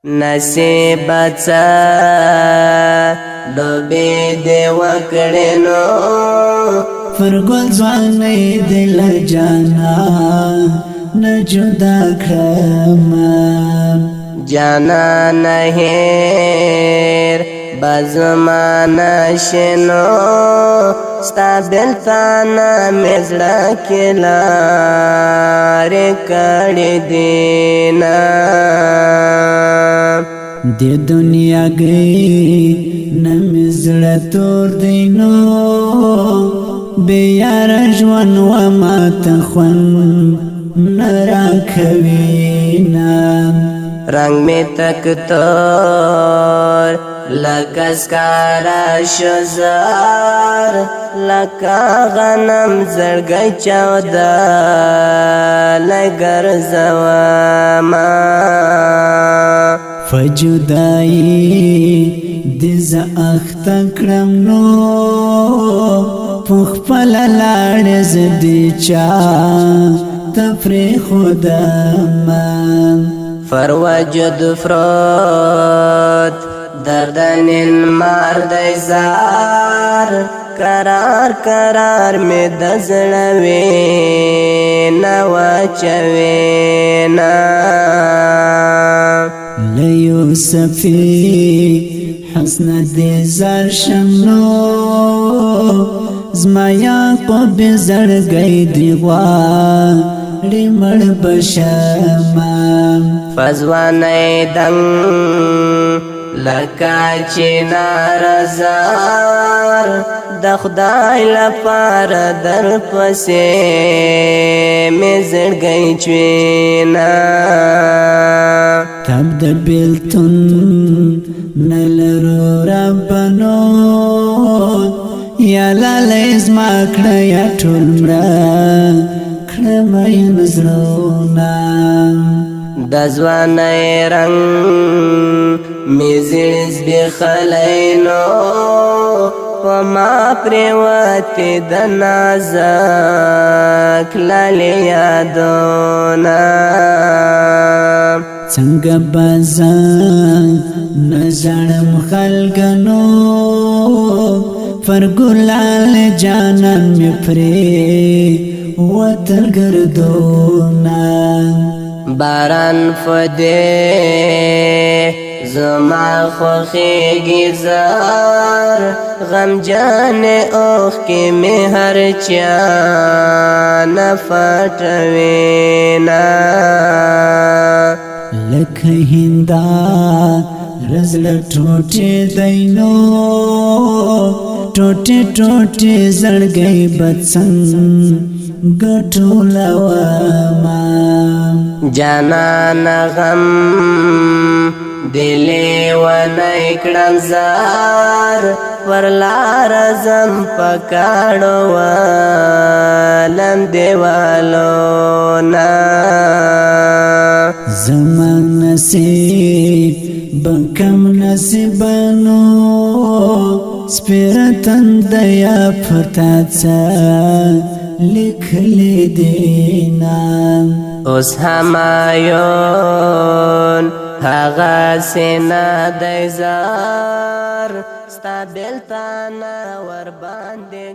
نصیب څه ډوبې دې وکړې نو فرګل ځوانې دل جانا نه جدا کړم جانا نه هېر بزمانه شنو ستا بېلتانه مې زړه کې لارې کړې دینه د دنیا گئی نمی زړه تور دی نو بې یاره ژوند وما ته خوند نه راکوینه رنگ می تک تور لکه سکاره شو زار لکه غنم زړګی چاودلی ګرځومه فجدائی دیز اخته کړم نو پخپل لاړ زدی چا تفری خودم فروجد فرات دردن مار دی زار قرار قرار می دزړوي نو چوينا لیوسفی حسن دی زر شمنو زما یعقوب زړګی دی غواړي مړ بشما فزوانې دنګ لکه چنار زار د خدای لپاره در پسې مې زړګی چوينا تب د بیلتون نلرو ربنو یا لالی زما کړه یا ټول مړه کړه مین زړونه د ځوانۍ رنګ مې زړه زبېښلی نو په ما پرېوتې د نازک لالې یادونه څنګه بازان نزړم خلګنو فرګلال جانان می پرې وتر ګردونا باران فدې زما خوخېږي زار غم جان اوخ کې مې هر چا نه پټوينا لکه هندا رزل ټوټې دینو ټوټې ټوټې زړګی بڅنګ ګټولوما جانان غم دلی ونی کړم زار ورلار زم پکاړو ولم دیوالونا زمان نصیب بکم نصیبانو سپیرتن دیا پتاڅا لیکلی دینا اوس همایون هغه سینا دی زار ستا بېلتانه ور باندې